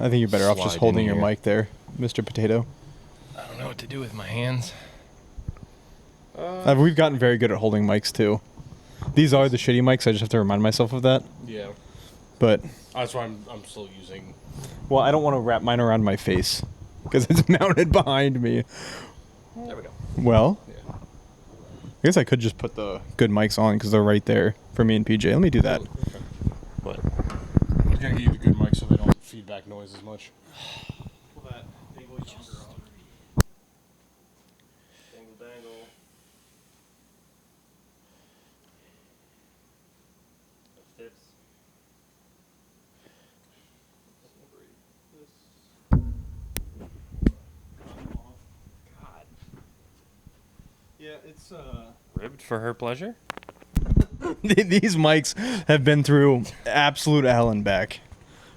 I think you're better off just holding your mic there, Mr. Potato. I don't know what to do with my hands. We've gotten very good at holding mics, too. These are the shitty mics. I just have to remind myself of that. Yeah. But... That's why I'm still using... Well, I don't want to wrap mine around my face. Because it's mounted behind me. There we go. Well... Yeah. I guess I could just put the good mics on because they're right there for me and PJ. Let me do that. What? I was going to give you the good mic so they don't feedback noise as much. Pull that dangle yonder off. Dangle, dangle. Those tips. God. Yeah, it's Ribbed for her pleasure? These mics have been through absolute hell and back.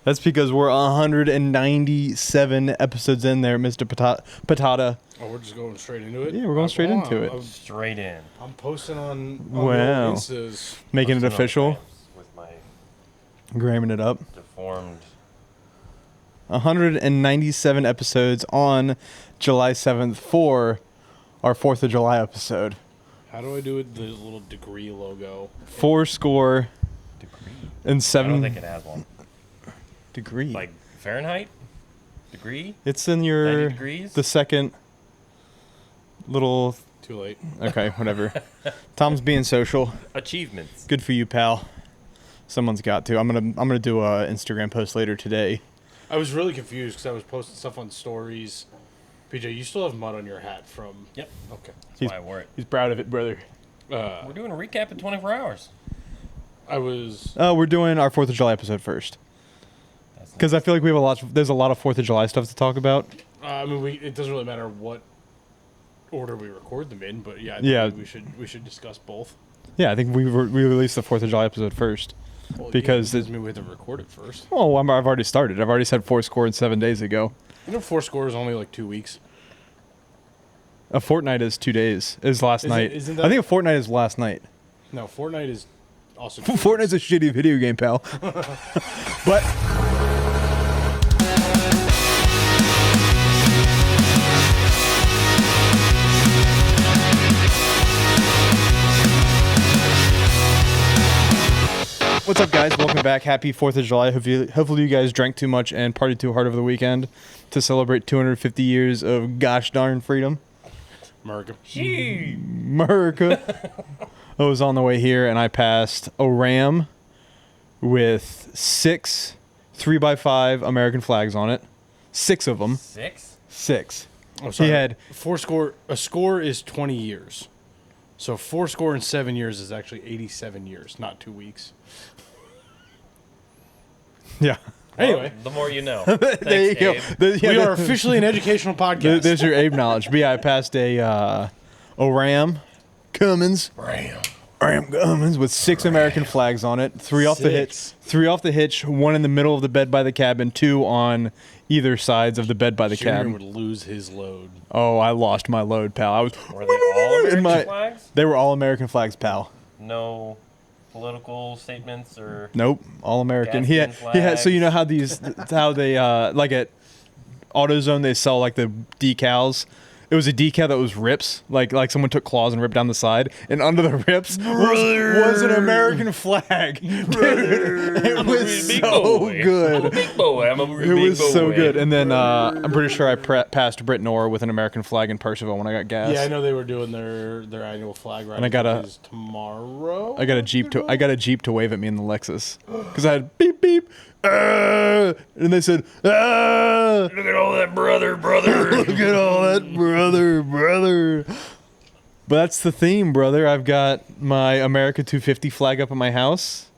That's because we're 197 episodes in there, Mr. Patata. Oh, we're just going straight into it? Yeah, we're going straight into it. Straight in. I'm posting on Wow. Instas. Making it Posting on official. With my Gramming it up. deformed... 197 episodes on July 7th for our 4th of July episode. How do I do it? The little degree logo. 4 Degree? and I 7 don't think it has one. degree. Like Fahrenheit? Degree? It's in 90 your degrees? the second little. Too late. Okay, whatever. Tom's being social. Achievements. Good for you, pal. Someone's got to. I'm gonna do a Instagram post later today. I was really confused because I was posting stuff on stories. PJ, you still have mud on your hat from... Yep. Okay. That's He's- why I wore it. He's proud of it, brother. We're doing a recap in 24 hours. I was... We're doing our 4th of July episode first. Because I feel like we have there's a lot of 4th of July stuff to talk about. I mean, it doesn't really matter what order we record them in, but yeah, I think we should discuss both. Yeah, I think we released the 4th of July episode first. Well, Because it doesn't mean we have to record it first. Oh, I've already started. I've already said 7 days ago. You know, 4 score is only like 2 weeks. A fortnight is 2 days. Is last night. Isn't that... I think a fortnight is last night. No, Fortnite is also 2 weeks. Fortnite's a shitty video game, pal. But what's up, guys? Welcome back. Happy 4th of July. Hopefully you guys drank too much and partied too hard over the weekend to celebrate 250 years of gosh darn freedom. America. America. I was on the way here and I passed a Ram with 6 3x5 American flags on it. 6 of them. 6? 6. Oh, sorry. He had 4 score. A score is 20 years. So 4 score in 7 years is actually 87 years, not 2 weeks. yeah. Anyway, the more you know. There you go. we are officially an educational podcast. There's your Abe knowledge. But yeah, I passed a Ram Cummins. Ram Cummins with 6 American flags on it. 3 off the hitch. 3 off the hitch. 1 in the middle of the bed by the cabin. 2 on either sides of the bed by the Junior cabin. would lose his load. Oh, I lost my load, pal. Were they all American flags? They were all American flags, pal. No political statements or... Nope, all American. He had. Flags. So you know how they like at AutoZone they sell like the decals. It was a decal that was rips, like someone took claws and ripped down the side, and under the rips was an American flag. Dude, it was so good. I'm a big boy. It was so good. And then I'm pretty sure I passed Britt Nora with an American flag in Percival when I got gas. Yeah, I know they were doing their annual flag ride. And I got tomorrow. I got a Jeep to wave at me in the Lexus because I had beep beep. And they said, Look at all that brother. Look at all that brother. But that's the theme, brother. I've got my America 250 flag up at my house.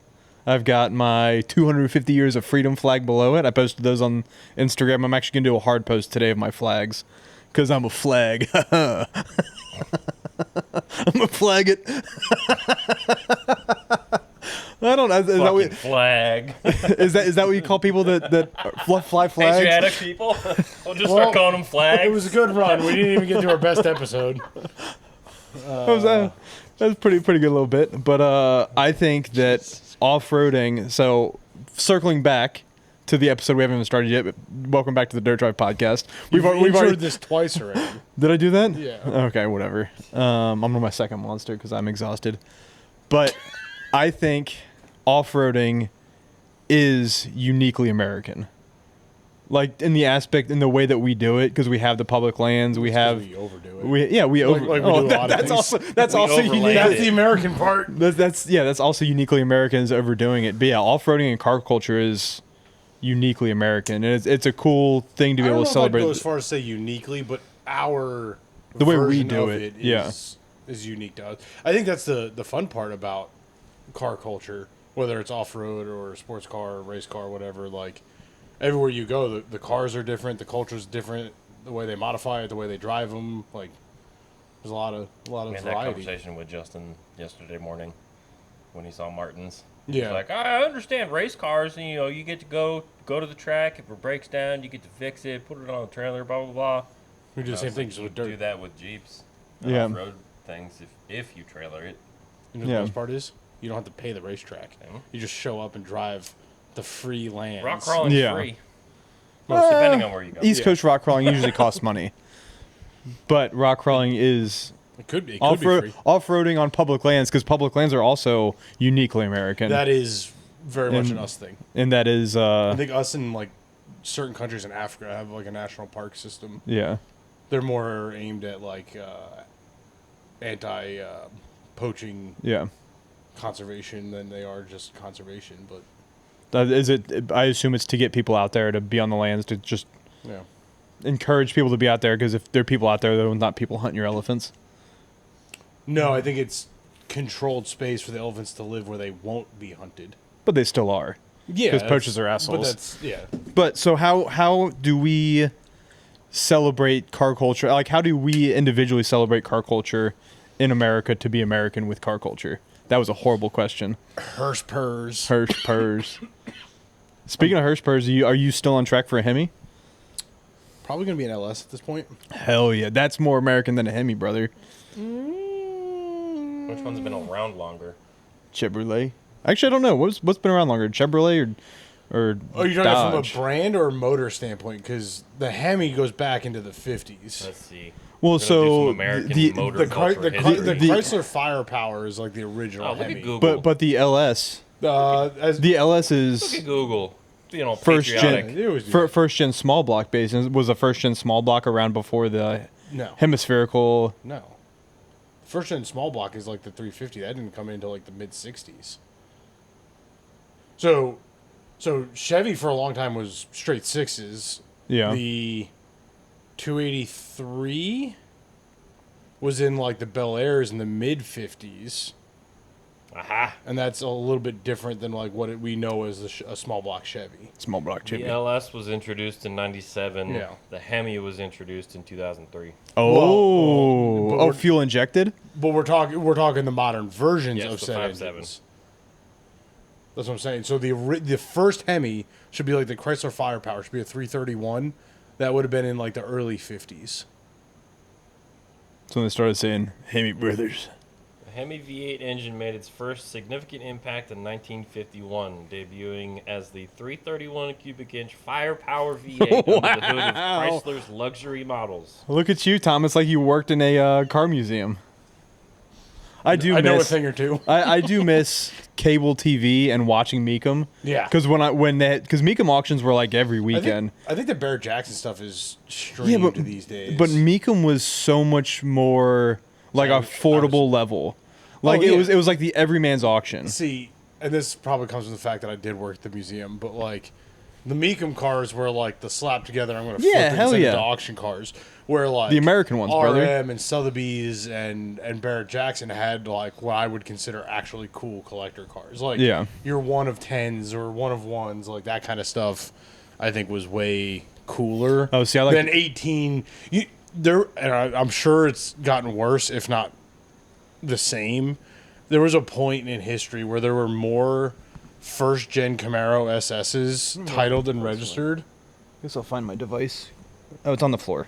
I've got my 250 years of freedom flag below it. I posted those on Instagram. I'm actually going to do a hard post today of my flags because I'm a flag. I'm a flag it. I don't know. Is that what, flag. is that what you call people that fly flags? Patriotic people? We'll just start calling them flags. It was a good run. We didn't even get to our best episode. That was pretty good a little bit. But I think that off-roading, so circling back to the episode we haven't even started yet. But welcome back to the Dirt Drive podcast. We've already introed this twice already. Did I do that? Yeah. Okay, whatever. I'm on my second monster because I'm exhausted. But I think off-roading is uniquely American. Like in the way that we do it, because we have the public lands, we overdo it. we over. Like we do a lot of things. That's also overlay unique. it. That's the American part. That's also uniquely American is overdoing it. But yeah, off-roading and car culture is uniquely American, and it's a cool thing to be able to celebrate. I don't know if I'd go as far as say uniquely, but the way we version do of it, is unique to us. I think that's the fun part about car culture, whether it's off-road or sports car, or race car, whatever. Like everywhere you go, the cars are different, the culture's different, the way they modify it, the way they drive them. Like there's a lot of We had that variety. conversation with Justin yesterday morning when he saw Martin's. Yeah. He's like, I understand race cars, and you get to go to the track. If it breaks down, you get to fix it, put it on a trailer, blah blah blah. We do the same things You with do dirt. that with Jeeps, Yeah. off-road things. If you trailer it, You know Yeah. the best part is? You don't have to pay the racetrack. Mhm. You just show up and drive the free lands. rock crawling's Yeah. free. Well, depending on where you go. East Yeah. Coast rock crawling usually costs money, but rock crawling is It could be off-road, free. off-roading on public lands because public lands are also uniquely American. That is very much an And- us thing. and that is I think us and like certain countries in Africa have like a national park system. yeah. They're more aimed at like anti poaching Yeah. conservation than they are just conservation. But Is it? I assume it's to get people out there to be on the lands to just yeah, encourage people to be out there because if there are people out there, they're not people hunting your elephants. no, I think it's controlled space for the elephants to live where they won't be hunted. But they still are. Yeah, 'Cause that's- poachers are assholes. But that's yeah. But so how do we celebrate car culture? Like how do we individually celebrate car culture in America to be American with car culture? That was a horrible question. Hearse purrs. Hirsch purrs. Speaking of Hirsch purrs, are you still on track for a Hemi? Probably gonna be an LS at this point. Hell yeah, that's more American than a Hemi, brother. Which one's been around longer? Chevrolet. Actually, I don't know. What's been around longer, Chevrolet or Oh, you're talking Dodge? from a brand or a motor standpoint? Because the Hemi goes back into the 50s. Let's see. Well, We're gonna do so some American the- motor The culture history. Chrysler Firepower is like the original Oh, look Hemi. at Google. but the LS, the LS Look is at Google. First Patriotic. gen. They always do that. first gen small block base. Was a first gen small block around before the No, hemispherical? no. First gen small block is like the 350. That didn't come in until like the mid 60s. So Chevy for a long time was straight sixes. Yeah. The 283 was in like the Bel Airs in the mid 50s. Aha. And that's a little bit different than like what we know as a small block Chevy. Small block The Chevy. LS was introduced in '97. Yeah. The Hemi was introduced in 2003. Oh, Well, but fuel injected. But we're talking the modern versions Yes, of the said 5.7. engines. That's what I'm saying. So the first Hemi should be like the Chrysler Firepower should be a 331. That would have been in like the early 50s. So when they started saying Hemi Brothers. The Hemi V8 engine made its first significant impact in 1951, debuting as the 331 cubic inch Firepower V8 under the hood of Chrysler's luxury models. Look at you, Tom. It's like you worked in a car museum. I know know a thing or two. I do miss cable TV and watching Meekum. Yeah. Because because Meekum auctions were like every weekend. I think the Barrett Jackson stuff is streamed these days. But Meekum was so much more like affordable level. Like yeah. it was like the everyman's auction. See, and this probably comes from the fact that I did work at the museum, but like the Meekum cars were like the slap together. I'm going to flip it hell and send it yeah. to auction cars. Where like The American ones, brother. RM and Sotheby's and Barrett Jackson had like what I would consider actually cool collector cars. Like Yeah. your one of tens or one of ones, like that kind of stuff. I think was way cooler. Oh, see, I like- than 18. I'm sure it's gotten worse, if not the same. There was a point in history where there were more first gen Camaro SS's titled and registered. Guess I'll find my device. Oh, it's on the floor.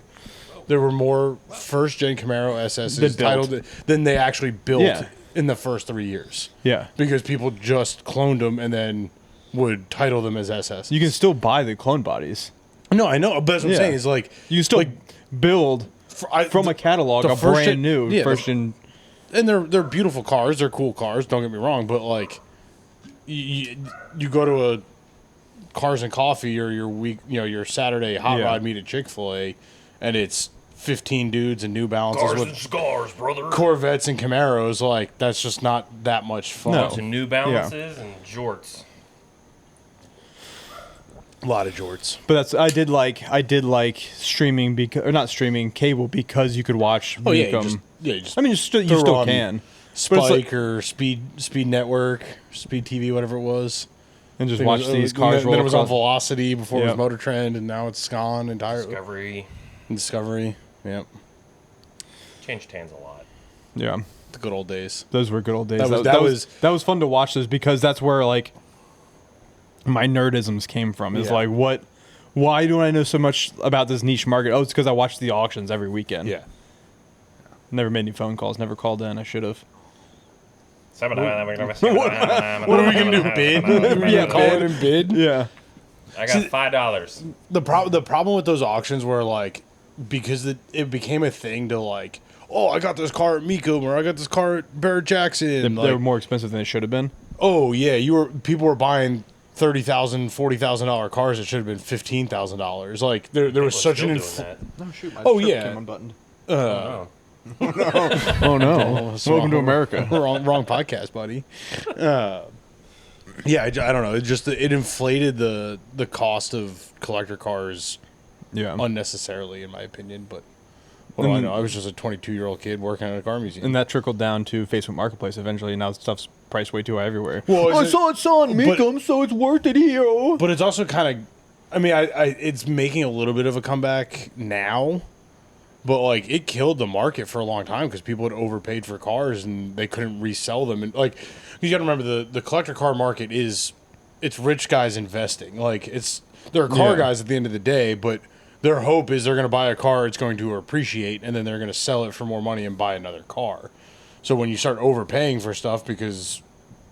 There were more first gen Camaro SS's That built. titled than they actually built Yeah. in the first 3 years. Yeah. Because people just cloned them and then would title them as SS. You can still buy the clone bodies. No, I know, but that's what I'm Yeah. saying is like You can still like, build from a catalog the a first brand gen- new yeah, first gen. and they're beautiful cars, they're cool cars. Don't get me wrong, but like you go to a Cars and Coffee or your Saturday hot Yeah. rod meet at Chick-fil-A, and it's 15 dudes and New Balances with scars, brother. Corvettes and Camaros. Like that's just not that much fun. No. To New Balances and jorts. A lot of jorts. But that's I did like streaming because or not streaming cable because you could watch. Oh yeah, Meekum. you just I mean, you still throw on can. But it's Spike like- or Speed Network, Speed TV, whatever it was. and just I think watch it was- these then- cars roll Then it was on across. Velocity before it Yep. was Motor Trend, and now it's gone entirely. Discovery. Yep. Changed hands a lot. Yeah, The good old days. those were good old days. That was- fun to watch those because that's where like my nerdisms came from. Is Yeah. like what. Why do I know so much about this niche market? Oh, it's because I watch the auctions every weekend. Yeah. Never made any phone calls. Never called in. I should have. What What are we gonna do? Bid? Yeah, Call it and bid. Yeah. I got $5. The problem with those auctions were like because it became a thing to like, oh, I got this car at Meekum or I got this car at Barrett Jackson. They were more expensive than they should have been. Oh yeah, people were buying $30,000, $40,000 cars that should have been $15,000. Like there was such an Oh shoot! My Oh, shirt yeah. came unbuttoned. Oh. Oh no! Welcome to America. wrong podcast, buddy. Yeah, I don't know. It inflated the cost of collector cars Yeah. unnecessarily, in my opinion. But what do I know? I was just a 22-year-old kid working at a car museum. And that trickled down to Facebook Marketplace eventually. Now stuff's priced way too high everywhere. Well, I saw it on Meekum, so it's worth it here. But it's also kind of, I mean, it's making a little bit of a comeback now. But like it killed the market for a long time because people had overpaid for cars and they couldn't resell them. And like you got to remember the collector car market it's rich guys investing. Like they're car guys at the end of the day, but their hope is they're going to buy a car, it's going to appreciate, and then they're going to sell it for more money and buy another car. So when you start overpaying for stuff because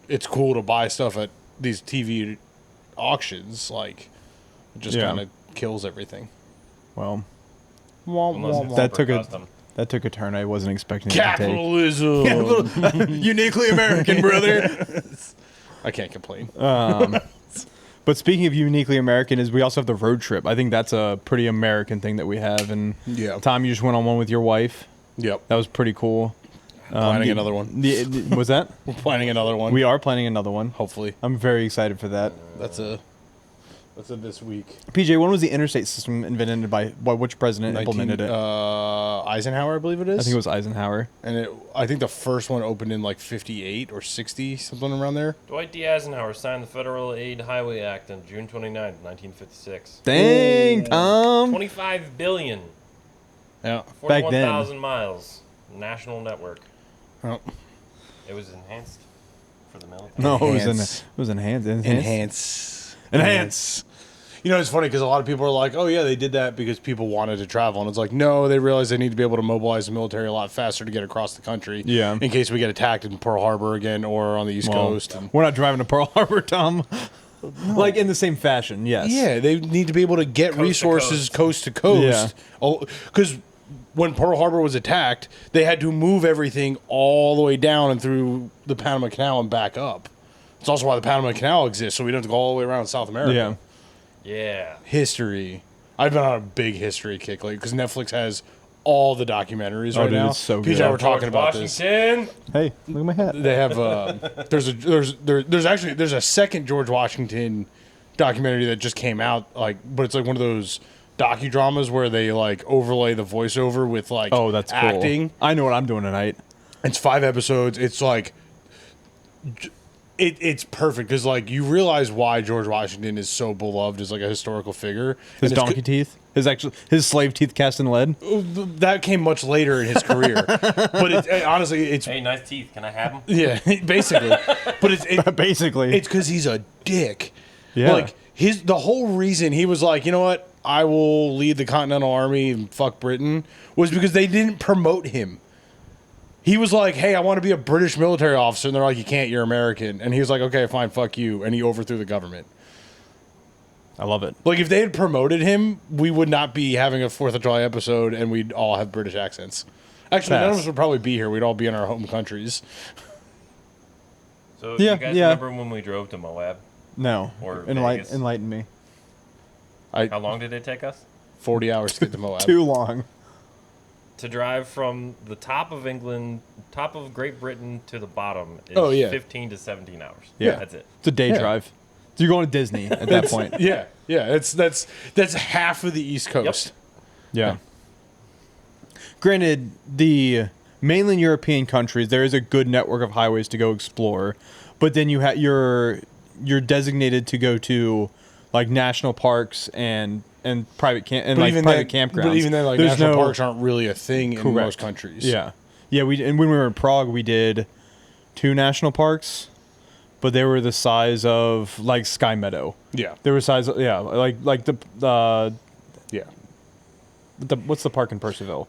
it's cool to buy stuff at these TV auctions, like it just kind of kills everything. Well, That that took a turn I wasn't expecting. Capitalism. It to take. Uniquely American, brother. I can't complain. But speaking of uniquely American, is we also have the road trip. I think that's a pretty American thing that we have. And Yeah. Tom, you just went on one with your wife. Yep. That was pretty cool. Planning another one. Was that? We're planning another one. We are planning another one. Hopefully. I'm very excited for that. That's a this week. PJ, when was the interstate system invented by which president implemented it? Eisenhower, I believe it is. I think it was Eisenhower. And I think the first one opened in like 58 or 60, something around there. Dwight D. Eisenhower signed the Federal Aid Highway Act on June 29, 1956. Dang, Tom. 25 billion. Yeah. Back then. 41,000 miles. National network. Oh. It was enhanced for the military. No, Enhance. it was enhanced. Enhance. You know, it's funny because a lot of people are like, oh, yeah, they did that because people wanted to travel. And it's like, no, they realized they need to be able to mobilize the military a lot faster to get across the country. Yeah. In case we get attacked in Pearl Harbor again or on the East Coast. And We're not driving to Pearl Harbor, Tom. Like in the same fashion, yes. yeah, they need to be able to get resources coast to coast. Because when Pearl Harbor was attacked, they had to move everything all the way down and through the Panama Canal and back up. It's also why the Panama Canal exists, so we don't have to go all the way around South America. Yeah. Yeah. History. I've been on a big history kick lately because Netflix has all the documentaries right dude, now. it's so PJ, good. we're talking about this. Washington. Hey, look at my hat. They have there's a second George Washington documentary that just came out, like, but it's like one of those docudramas where they like overlay the voiceover with like Oh, that's cool. acting. I know what I'm doing tonight. It's 5 episodes. It's like it's perfect because like you realize why George Washington is so beloved as like a historical figure. His And it's donkey teeth. His slave teeth cast in lead. that came much later in his career, but honestly, it's Hey, nice teeth. Can I have them? yeah, basically. But Basically. it's because he's a dick. Yeah. Like the whole reason he was like, you know what, I will lead the Continental Army and fuck Britain was because they didn't promote him. He was like, hey, I want to be a British military officer. And they're like, you can't, you're American. And he was like, okay, fine, fuck you. And he overthrew the government. I love it. Like, if they had promoted him, we would not be having a 4th of July episode and we'd all have British accents. Actually, none of us would probably be here. We'd all be in our home countries. So Yeah, you guys yeah. remember when we drove to Moab? No. Or Vegas? Enlighten me. How long did it take us? 40 hours to get to Moab. Too long. To drive from the top of England, top of Great Britain to the bottom is Oh, yeah. 15 to 17 hours. Yeah. That's it. It's a day Yeah. drive. So you're going to Disney at that point. Yeah, yeah. That's half of the East Coast. Yeah. Granted, the mainland European countries, there is a good network of highways to go explore, but then you're designated to go to like national parks and private campgrounds. But even then, like, There's national no- parks aren't really a thing in Correct. most countries. Yeah, yeah. And when we were in Prague, we did 2 national parks, but they were the size of like Sky Meadow. Yeah. They were size, yeah, like the Yeah. what's the park in Percival?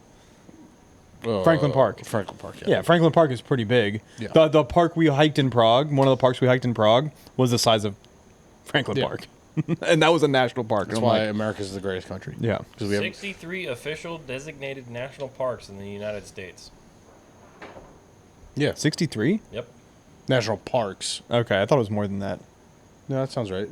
Uh, Franklin Park. Franklin Park, yeah. Yeah, Franklin Park is pretty big. Yeah. The park we hiked in Prague, one of the parks we hiked in Prague, was the size of Franklin Yeah. Park, and that was a national park. That's And I'm why like, America's the greatest country. yeah, Because we have 63 official designated national parks in the United States. 63. Yep. national parks. Okay, I thought it was more than that. No, that sounds right.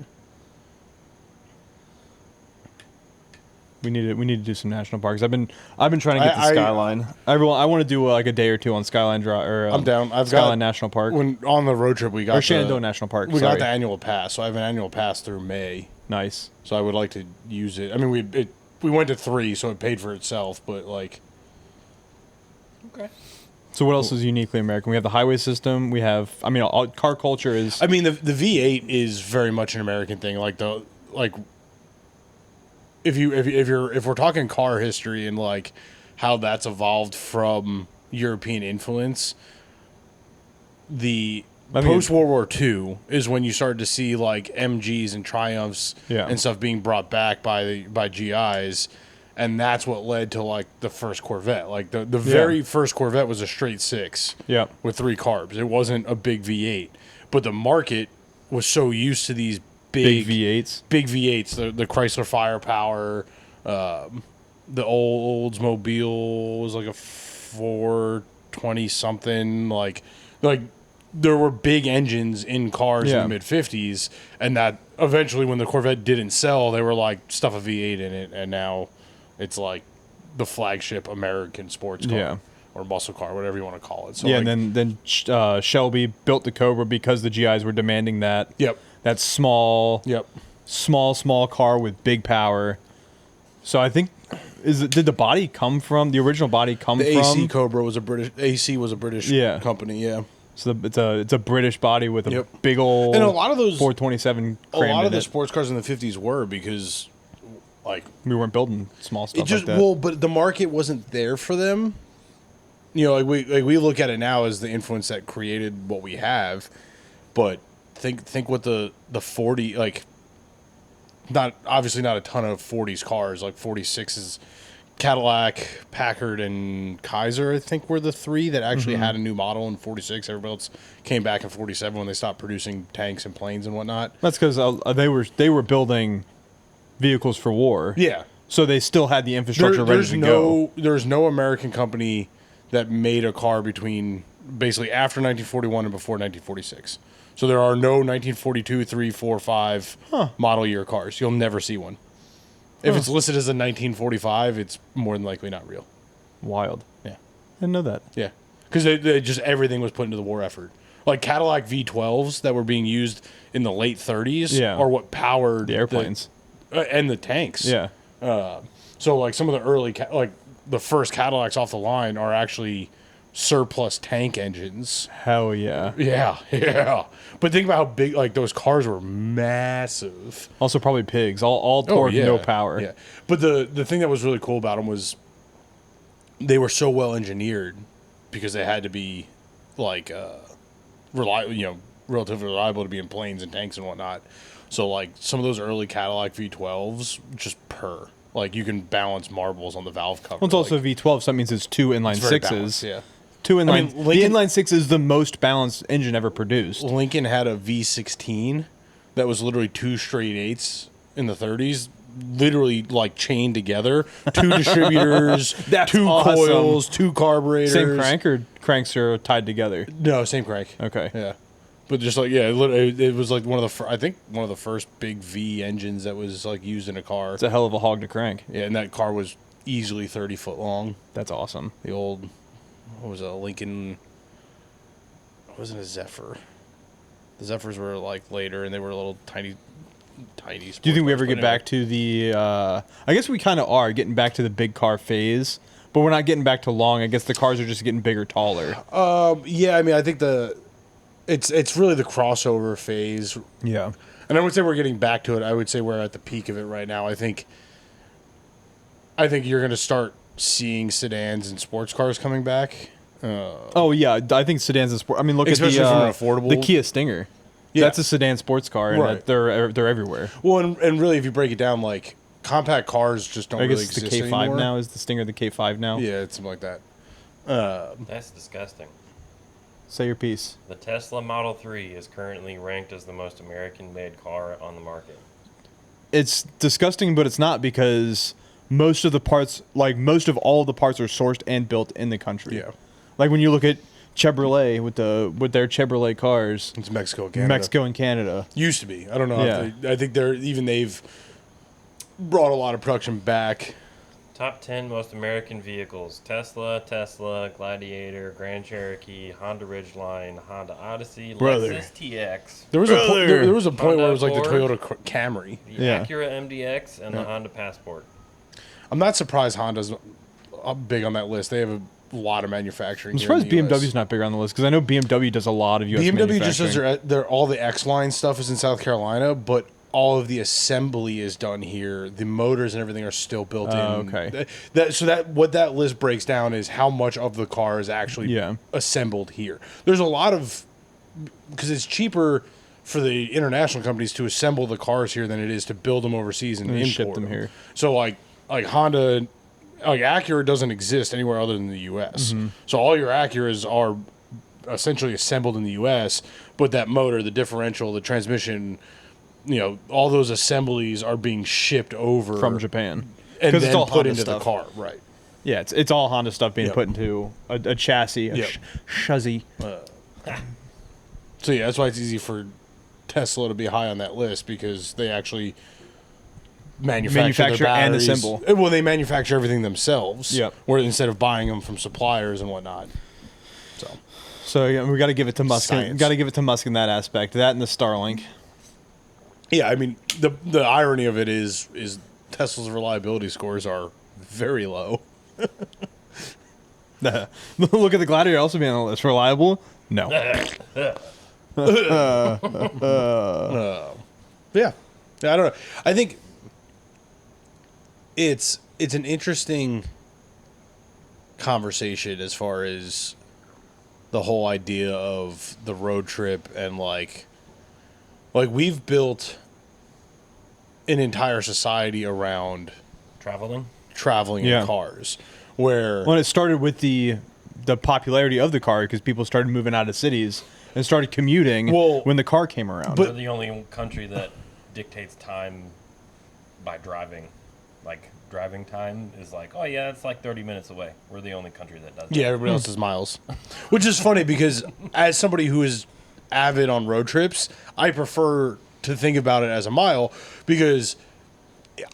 We need to do some national parks. I've been trying to get to I- Skyline. I want to do like a day or two on Skyline Drive or I'm down. I've Skyline got National Park when on the road trip we got or Shenandoah National Park. We sorry. got the annual pass, so I have an annual pass through May. Nice. So I would like to use it. I mean, we went to 3, so it paid for itself. But like, Okay. So what else is uniquely American? We have the highway system. We have, I mean, car culture is. I mean, the V8 is very much an American thing. If we're talking car history and like how that's evolved from European influence, post World War II is when you started to see like MGs and Triumphs and stuff being brought back by GIs, and that's what led to like the first Corvette. Like the very first Corvette was a straight 6 with 3 carbs. It wasn't a big V8, but the market was so used to these big V8s. Big V8s, the Chrysler Firepower, the old Oldsmobile was like a 420 something. Like there were big engines in cars in the mid 50s, and that eventually when the Corvette didn't sell, they were like stuff a V8 in it, and now it's like the flagship American sports car or muscle car, whatever you want to call it. So and then Shelby built the Cobra because the GIs were demanding that. Yep. That small car with big power. So I think did the body come from the original body come the from AC Cobra was a British company, yeah. So it's a British body with a big old and a lot of those 427 a lot of the it. sports cars in the 50s were because like We weren't building small stuff it just like that. well, but the market wasn't there for them. You know, like we look at it now as the influence that created what we have, but think what the 40 like not obviously not a ton of 40s cars like 46s. Cadillac, Packard, and Kaiser, I think, were the 3 that actually had a new model in 46. Everybody else came back in 47 when they stopped producing tanks and planes and whatnot. That's because they were building vehicles for war. Yeah. So they still had the infrastructure ready to go. There's no American company that made a car between basically after 1941 and before 1946. So there are no 1942, 3, 4, 5 model year cars. You'll never see one. If it's listed as a 1945, it's more than likely not real. Wild. Yeah. Didn't know that. Yeah. Because they just everything was put into the war effort. Like Cadillac V12s that were being used in the late 30s are what powered the airplanes. And the tanks. Yeah. So like some of the early, like the first Cadillacs off the line are actually surplus tank engines. Hell yeah. Yeah. But think about how big, like those cars were massive. Also probably pigs. All torque, no power. Yeah. But the thing that was really cool about them was they were so well engineered because they had to be like reliable, relatively reliable to be in planes and tanks and whatnot. So like some of those early Cadillac V12s just purr. Like you can balance marbles on the valve cover. Well, it's also like, V12, so that means it's 2 inline it's very 6s. balanced, yeah. Two inline. I mean, the Lincoln- inline six is the most balanced engine ever produced. Lincoln had a V16 that was literally 2 straight eights in the 30s, literally like chained together. 2 distributors, That's 2 awesome. coils, 2 carburetors. Same crank or cranks are tied together? No, same crank. Okay. Yeah. But just like, yeah, it was like one of the first big V engines that was like used in a car. It's a hell of a hog to crank. Yeah, and that car was easily 30 foot long. That's awesome. The old, what was it, a Lincoln, it wasn't a Zephyr. The Zephyrs were like later, and they were a little tiny. Do you think we ever get back to the? I guess we kind of are getting back to the big car phase, but we're not getting back to long. I guess the cars are just getting bigger, taller. Yeah, I mean, I think it's really the crossover phase, Yeah. and I would say we're getting back to it. I would say we're at the peak of it right now. I think you're going to start seeing sedans and sports cars coming back. Oh yeah, I think sedans and sport. I mean, look Especially at the from an affordable- the Kia Stinger. Yeah. That's a sedan sports car, and Right. they're everywhere. Well, and really, if you break it down, like compact cars just don't I really guess it's the exist K5 anymore. now. Is the Stinger the K5 now? Yeah, it's something like that. That's disgusting. Say your piece. The Tesla Model 3 is currently ranked as the most American-made car on the market. It's disgusting, but it's not, because most of the parts, like most of all the parts, are sourced and built in the country. Yeah. Like when you look at Chevrolet with their Chevrolet cars, It's Mexico, Canada. Mexico and Canada. Used to be. I don't know. Yeah. I think they've brought a lot of production back. Top 10 most American vehicles: Tesla, Gladiator, Grand Cherokee, Honda Ridgeline, Honda Odyssey, Brother. Lexus TX, There was a point. There was a point where it was like the Honda Toyota Camry. the Yeah. Acura MDX, and the Honda Passport. I'm not surprised Honda's big on that list. They have a lot of manufacturing. I'm here surprised in the US. BMW's not bigger on the list, because I know BMW does a lot of US BMW just does manufacturing. all the X line stuff is in South Carolina, but all of the assembly is done here. The motors and everything are still built in. Okay. What that list breaks down is how much of the car is actually assembled here. There's a lot of, because it's cheaper for the international companies to assemble the cars here than it is to build them overseas and And import ship them here. So like Honda, like Acura doesn't exist anywhere other than the U.S. Mm-hmm. So all your Acuras are essentially assembled in the U.S., but that motor, the differential, the transmission, all those assemblies are being shipped over from Japan, and because then it's all put Honda into stuff. the car. Right. Yeah, it's all Honda stuff being Yep. put into a chassis, a Yep. chassis. So yeah, that's why it's easy for Tesla to be high on that list, because they actually manufacture their and batteries. assemble. Well, they manufacture everything themselves. Yep. Where instead of buying them from suppliers and whatnot. So yeah, we got to give it to Musk. Science. Got to give it to Musk in that aspect. That and the Starlink. Yeah, I mean the irony of it is Tesla's reliability scores are very low. Look at the Gladiator also being on the list. Reliable? No. Yeah. I don't know. I think it's an interesting conversation as far as the whole idea of the road trip, and like we've built an entire society around traveling Yeah. in cars, where When it started with the popularity of the car, because people started moving out of cities and started commuting Well, when the car came around. We're the only country that dictates time by driving. Like, driving time is like, oh yeah, it's like 30 minutes away. We're the only country that does that. yeah, everybody else is miles, which is funny because as somebody who is avid on road trips, I prefer to think about it as a mile, because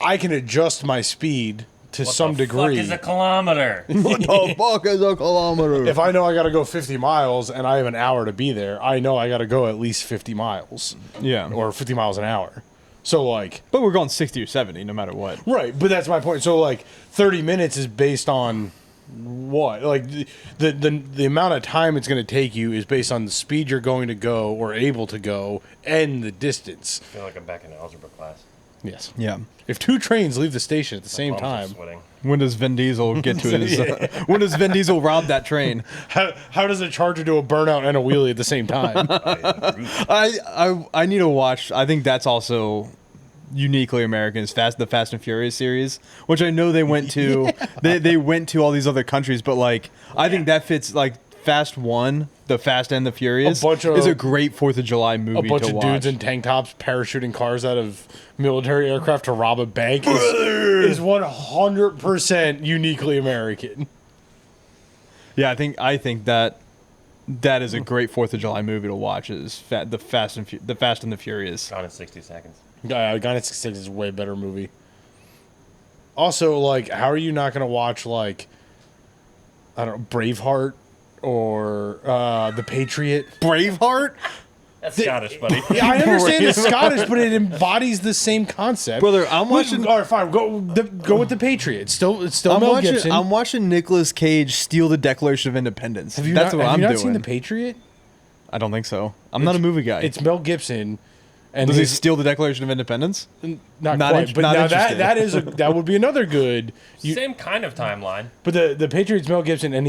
I can adjust my speed to some degree. What is a kilometer? What the fuck is a kilometer? If I know I got to go 50 miles and I have an hour to be there, I know I got to go at least 50 miles. Yeah. Or 50 miles an hour. So, like... But we're going 60 or 70 no matter what. Right, but that's my point. So, like, 30 minutes is based on what? Like, the amount of time it's going to take you is based on the speed you're going to go or able to go and the distance. I feel like I'm back in algebra class. Yes. Yeah. If 2 trains leave the station at the same Palms are time... sweating. When does Vin Diesel get to his... when does Vin Diesel rob that train? How does a Charger do a burnout and a wheelie at the same time? I need to watch. I think that's also uniquely American. Is the Fast and Furious series, which I know they went to. they went to all these other countries, but like I think that fits Fast 1, The Fast and the Furious, bunch of- is a great 4th of July movie A bunch to of watch. dudes in tank tops parachuting cars out of military aircraft to rob a bank is 100% uniquely American. Yeah, I think that is a great 4th of July movie to watch. Is The Fast and the Furious. Gone in 60 seconds. Gone in 66 is a way better movie. Also, like, how are you not going to watch, like, I don't know, Braveheart or The Patriot? Braveheart? That's Scottish, buddy. Yeah, I understand it's Scottish, but it embodies the same concept. Brother, I'm watching. All right, fine. Go with The Patriot. It's still Mel Gibson. I'm watching Nicolas Cage steal the Declaration of Independence. That's what I'm doing. Have you not seen The Patriot? I don't think so. I'm not a movie guy. It's Mel Gibson. And Does he steal the Declaration of Independence? Not Not quite, in- but not now interested. that would be another good. Same kind of timeline. But the Patriot's Mel Gibson, and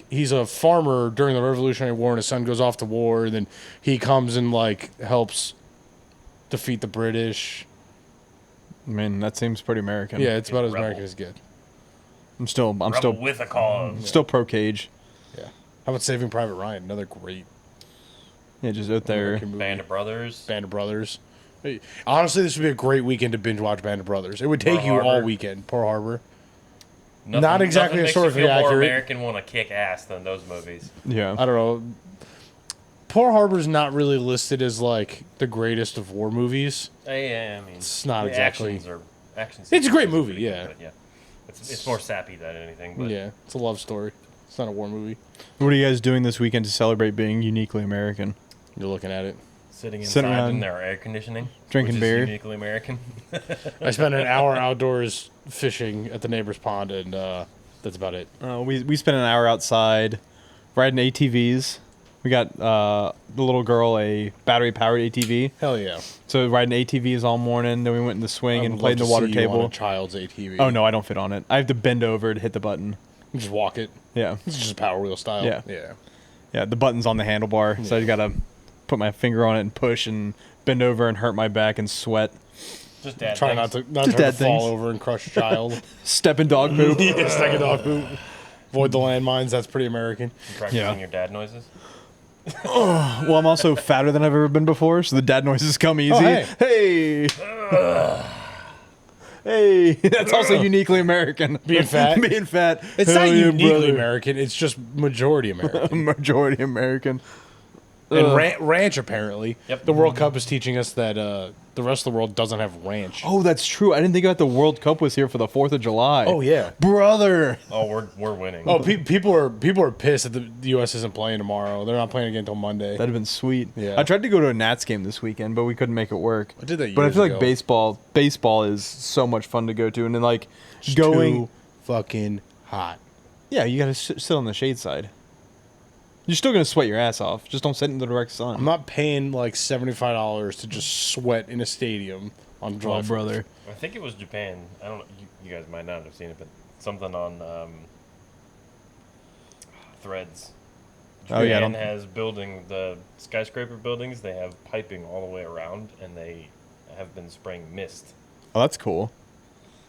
he's a farmer during the Revolutionary War, and his son goes off to war, and then he comes and like helps defeat the British. I mean, that seems pretty American. Yeah, it's about as Rebel. American as it gets. I'm still Rebel with a cause. still pro Cage. Yeah. How about Saving Private Ryan? Another great Yeah, just out there. American movie. Band of Brothers. Band of Brothers. Hey, honestly, this would be a great weekend to binge watch Band of Brothers. It would take Pearl you all Harbor. weekend. Pearl Harbor. Nothing, exactly nothing makes historically you feel more accurate. American want to kick ass than those movies. Yeah. I don't know. Pearl Harbor's not really listed as like the greatest of war movies. Yeah, I mean, It's not the exactly- action. It's a great sequences movie, are pretty yeah. good, yeah. It's more sappy than anything. But Yeah, it's a love story. It's not a war movie. What are you guys doing this weekend to celebrate being uniquely American? You're looking at it. sitting inside Sitting around, in their air conditioning, drinking which beer. is uniquely American. I spent an hour outdoors fishing at the neighbor's pond, and that's about it. We spent an hour outside riding ATVs. We got the little girl a battery-powered ATV. Hell yeah. So riding ATVs all morning. Then we went in the swing I and would played in love the to water see you on table. a child's ATV. Oh, no, I don't fit on it. I have to bend over to hit the button. You just walk it. Yeah. It's just Power Wheel style. Yeah. Yeah. Yeah, the button's on the handlebar. So I just got to put my finger on it and push and bend over and hurt my back and sweat. Just dad Try things. not Just to dad fall things. over and crush a child. Step in dog poop. Yeah, stick a dog poop. Avoid the landmines. That's pretty American. Practicing Yeah. your dad noises. Well, I'm also fatter than I've ever been before, so the dad noises come easy. Oh, hey. Hey, that's also uniquely American. Being fat? Being fat. It's Hell not yeah, uniquely brother. American. It's just majority American. Majority American. And ranch, apparently. Yep. The World Cup is teaching us that the rest of the world doesn't have ranch. Oh, that's true. I didn't think about the World Cup was here for the 4th of July. Oh, yeah. Brother. Oh, we're winning. Oh, people are pissed that the U.S. isn't playing tomorrow. They're not playing again until Monday. That'd have been sweet. Yeah. I tried to go to a Nats game this weekend, but we couldn't make it work. I did that But I years feel like ago. baseball is so much fun to go to, and then like It's going. too fucking hot. Yeah, you gotta sit on the shade side. You're still gonna sweat your ass off. Just don't sit in the direct sun. I'm not paying like $75 to just sweat in a stadium on dry. Oh, brother. I think it was Japan. I don't know. You guys might not have seen it, but something on Threads. Oh, yeah, I Japan don't- has the skyscraper buildings. They have piping all the way around, and they have been spraying mist Oh, that's cool.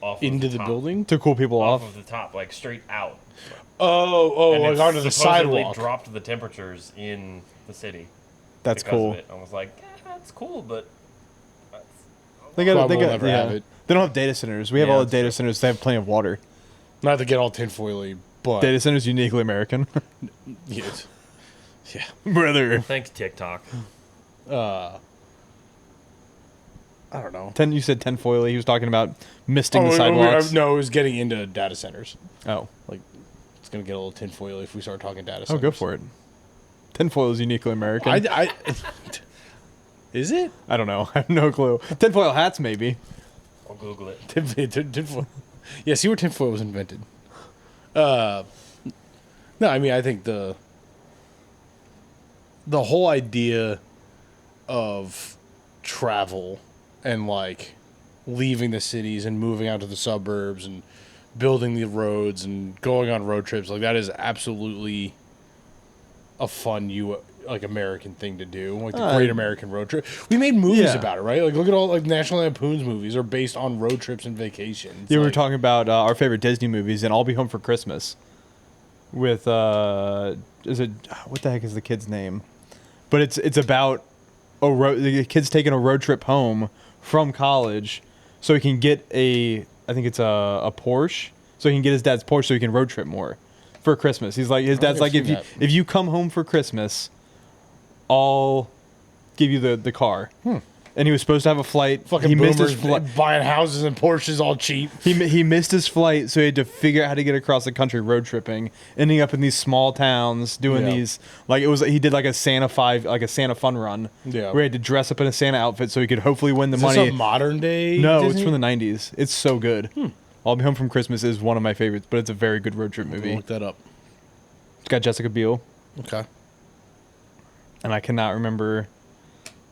off Into of the top, building? To cool people off off. of the top, like straight out. Oh, And like it's onto the supposedly sidewalk. dropped the temperatures in the city. That's because cool. Of it. I was like, that's cool, but that's, They got. Probably They got. never Yeah. have it. They don't have data centers. We have Yeah, all the that's data true. centers. They have plenty of water. Not to get all tinfoily, but Data centers uniquely American. yes. Yeah. Brother. thanks TikTok. I don't know. You said tinfoily. He was talking about misting the sidewalks. No, it was getting into data centers. Oh. Like, it's gonna get a little tinfoily if we start talking data Oh, centers. go for it. Tinfoil is uniquely American. Is it? I don't know. I have no clue. Tinfoil hats, maybe. I'll Google it. Tinfoil. Yeah, see where tinfoil was invented. No, I mean, I think the whole idea of travel and like leaving the cities and moving out to the suburbs and building the roads and going on road trips, like that is absolutely a fun American thing to do, like the Great American Road Trip. We made movies Yeah. about it, right? Like look at all like National Lampoon's movies are based on road trips and vacations. Yeah, we were Like, talking about our favorite Disney movies, and I'll Be Home for Christmas. with is it what the heck is the kid's name? But it's about the kid's taking a road trip home from college, so he can get I think it's a Porsche, so he can get his dad's Porsche so he can road trip more for Christmas. He's like his dad's like if you come home for Christmas, I'll give you the car. And he was supposed to have a flight. Fucking he missed boomers his flight. buying houses and Porsches all cheap. He missed his flight, so he had to figure out how to get across the country road tripping, ending up in these small towns doing these he did like a Santa fun run. Yeah. Where he had to dress up in a Santa outfit so he could hopefully win the Is money. this a modern day? No, Disney? it's from the 90s. It's so good. I'll Be Home from Christmas is one of my favorites, but it's a very good road trip movie. Look that up. It's got Jessica Biel, Okay. and I cannot remember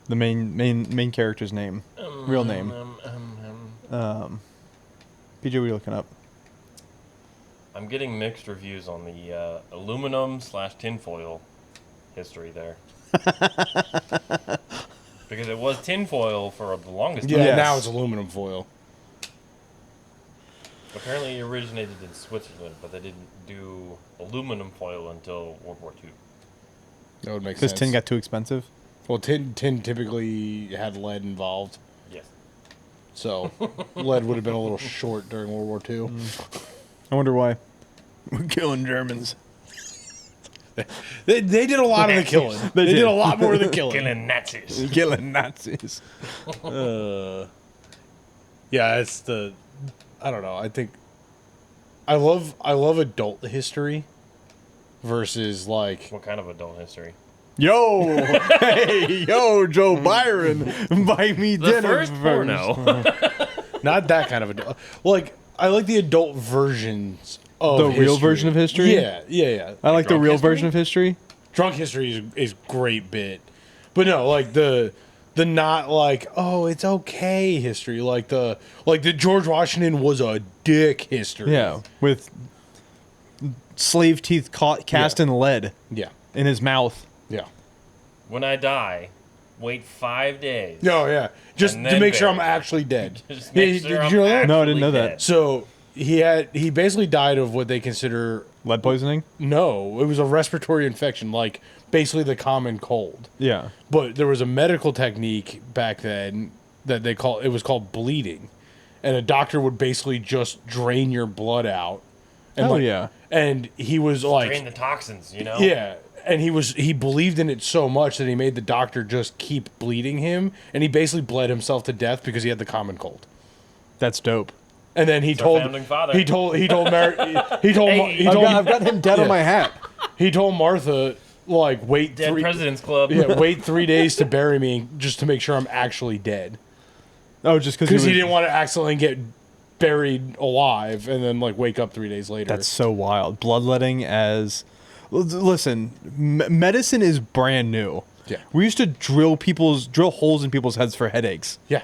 the main character's name, real name. PJ, what are you looking up? I'm getting mixed reviews on the aluminum/tinfoil history there. Because it was tinfoil for the longest time. Yeah, Yes. now it's aluminum foil. Apparently it originated in Switzerland, but they didn't do aluminum foil until World War II. That would make Because sense. tin got too expensive. Well, tin typically had lead involved, Yes. so lead would have been a little short during World War II. I wonder why. We're killing Germans. They did a lot of the killing. They did a lot more of the killing. Killing Nazis. Killing Nazis. Yeah, it's the. I don't know. I think. I love adult history versus like. What kind of adult history? Yo, hey, yo, Joe Byron, buy me The dinner first porno. Not that kind of adult. Like I like the adult versions of The real history. version of history? Yeah. I like the Drunk real history? version of history. Drunk history is great bit, but no, like the not like it's okay history, like the George Washington was a dick history. Yeah, with slave teeth cast in lead yeah, in his mouth. yeah. When I die, wait 5 days. No, yeah, just And to then make sure I'm bury. actually dead. Just make sure did I'm you know that? No, I didn't know actually that. dead. So he basically died of what they consider Lead poisoning. no, it was a respiratory infection, like basically the common cold. Yeah. But there was a medical technique back then that it was called bleeding, and a doctor would basically just drain your blood out. And Hell yeah. And he was like, Drain the toxins, you know? yeah, and he believed in it so much that he made the doctor just keep bleeding him, and he basically bled himself to death because he had the common cold. That's dope. And then he our told founding father. he told I've got him dead on Yeah. my hat. he told Martha like wait Dead three President's Club. wait 3 days to bury me just to make sure I'm actually dead. Oh, just Because he didn't want to accidentally get buried alive and then like wake up 3 days later. That's so wild. Bloodletting as. Listen, medicine is brand new. Yeah. We used to drill holes in people's heads for headaches yeah,